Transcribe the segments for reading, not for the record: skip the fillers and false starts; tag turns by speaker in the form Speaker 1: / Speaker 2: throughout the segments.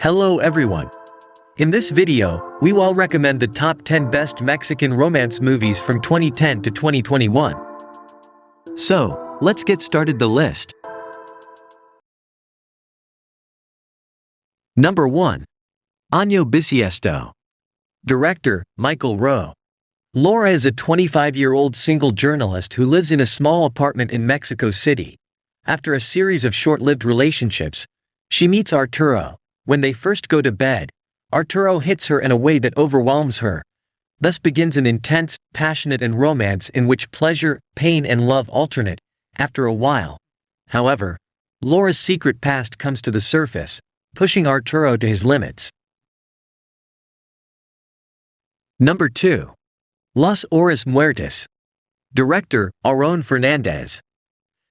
Speaker 1: Hello everyone. In this video, we will recommend the top 10 best Mexican romance movies from 2010 to 2021. So, let's get started the list. Number 1. Año Bisiesto. Director, Michael Rowe. Laura is a 25-year-old single journalist who lives in a small apartment in Mexico City. After a series of short-lived relationships, she meets Arturo. When they first go to bed, Arturo hits her in a way that overwhelms her. Thus begins an intense, passionate and romance in which pleasure, pain and love alternate. After a while, however, Laura's secret past comes to the surface, pushing Arturo to his limits. Number 2. Las Horas Muertas. Director, Aaron Fernandez.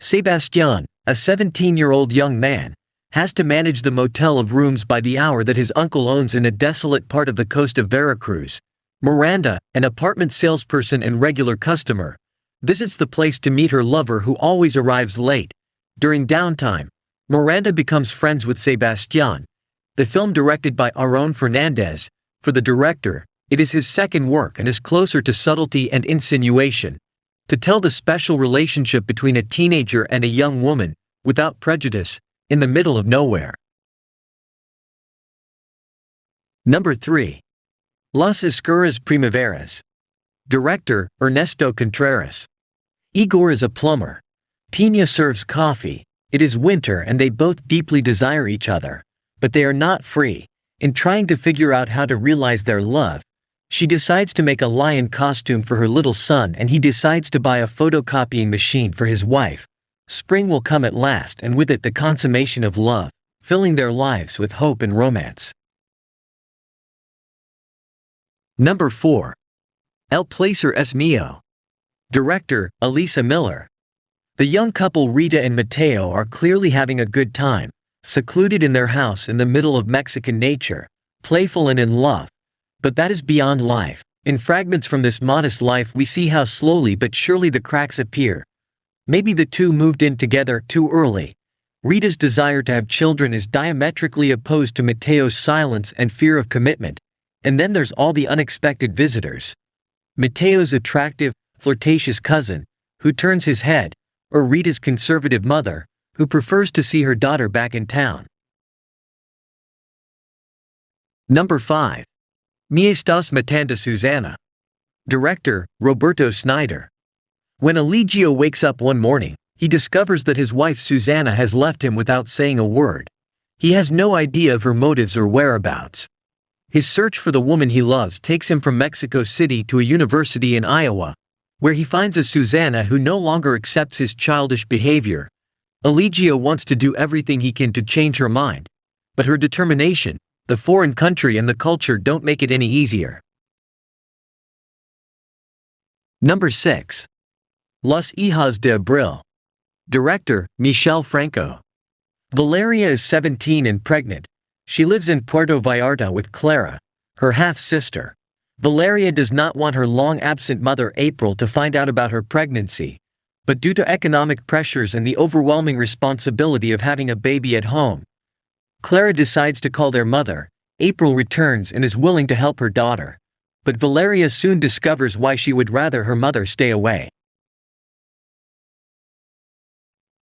Speaker 1: Sebastián, a 17-year-old young man, has to manage the motel of rooms by the hour that his uncle owns in a desolate part of the coast of Veracruz. Miranda, an apartment salesperson and regular customer, visits the place to meet her lover who always arrives late. During downtime, Miranda becomes friends with Sebastián. The film, directed by Aaron Fernandez, for the director, it is his second work and is closer to subtlety and insinuation, to tell the special relationship between a teenager and a young woman, without prejudice, in the middle of nowhere. Number 3. Las Skuras Primaveras. Director, Ernesto Contreras. Igor is a plumber. Pina serves coffee. It is winter and they both deeply desire each other, but they are not free. In trying to figure out how to realize their love, she decides to make a lion costume for her little son and he decides to buy a photocopying machine for his wife. Spring will come at last and with it the consummation of love, filling their lives with hope and romance. Number 4. El Placer es Mío. Director, Elisa Miller. The young couple Rita and Mateo are clearly having a good time, secluded in their house in the middle of Mexican nature, playful and in love. But that is beyond life. In fragments from this modest life we see how slowly but surely the cracks appear. Maybe the two moved in together too early. Rita's desire to have children is diametrically opposed to Mateo's silence and fear of commitment. And then there's all the unexpected visitors. Mateo's attractive, flirtatious cousin, who turns his head, or Rita's conservative mother, who prefers to see her daughter back in town. Number 5. Mistas Matanda Susana. Director, Roberto Snyder. When Eligio wakes up one morning, he discovers that his wife Susana has left him without saying a word. He has no idea of her motives or whereabouts. His search for the woman he loves takes him from Mexico City to a university in Iowa, where he finds a Susana who no longer accepts his childish behavior. Eligio wants to do everything he can to change her mind, but her determination, the foreign country and the culture don't make it any easier. Number 6. Las Hijas de Abril. Director, Michel Franco. Valeria is 17 and pregnant. She lives in Puerto Vallarta with Clara, her half-sister. Valeria does not want her long-absent mother April to find out about her pregnancy, but due to economic pressures and the overwhelming responsibility of having a baby at home, Clara decides to call their mother. April returns and is willing to help her daughter, but Valeria soon discovers why she would rather her mother stay away.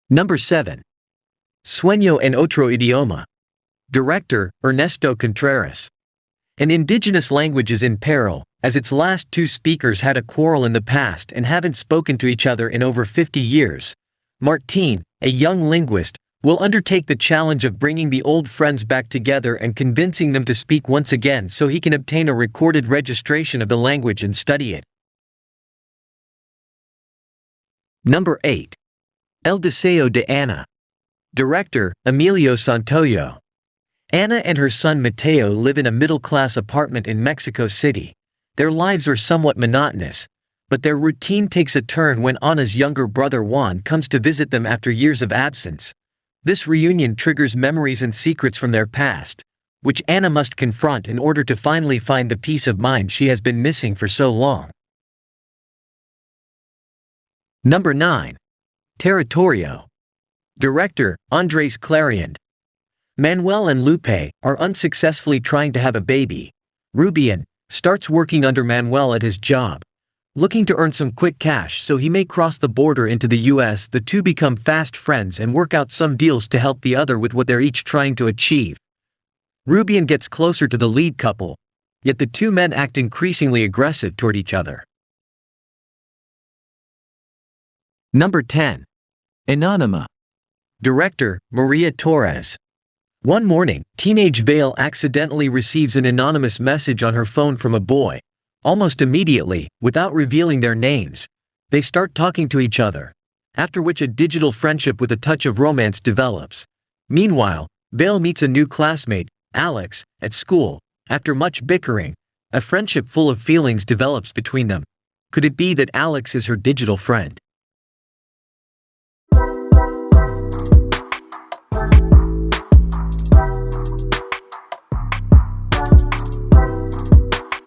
Speaker 1: Number 7. Sueño en Otro Idioma. Director, Ernesto Contreras. An indigenous language is in peril, as its last two speakers had a quarrel in the past and haven't spoken to each other in over 50 years. Martín, a young linguist, will undertake the challenge of bringing the old friends back together and convincing them to speak once again so he can obtain a recorded registration of the language and study it. Number 8. El Deseo de Ana. Director, Emilio Santoyo. Ana and her son Mateo live in a middle-class apartment in Mexico City. Their lives are somewhat monotonous, but their routine takes a turn when Ana's younger brother Juan comes to visit them after years of absence. This reunion triggers memories and secrets from their past, which Ana must confront in order to finally find the peace of mind she has been missing for so long. Number 9. Territorio. Director, Andres Clarion. Manuel and Lupe are unsuccessfully trying to have a baby. Rubian starts working under Manuel at his job, looking to earn some quick cash so he may cross the border into the US. The two become fast friends and work out some deals to help the other with what they're each trying to achieve. Rubian gets closer to the lead couple, yet the two men act increasingly aggressive toward each other. Number 10. Anonima. Director, Maria Torres. One morning, teenage Vale accidentally receives an anonymous message on her phone from a boy. Almost immediately, without revealing their names, they start talking to each other, after which a digital friendship with a touch of romance develops. Meanwhile, Vale meets a new classmate, Alex, at school. After much bickering, a friendship full of feelings develops between them. Could it be that Alex is her digital friend?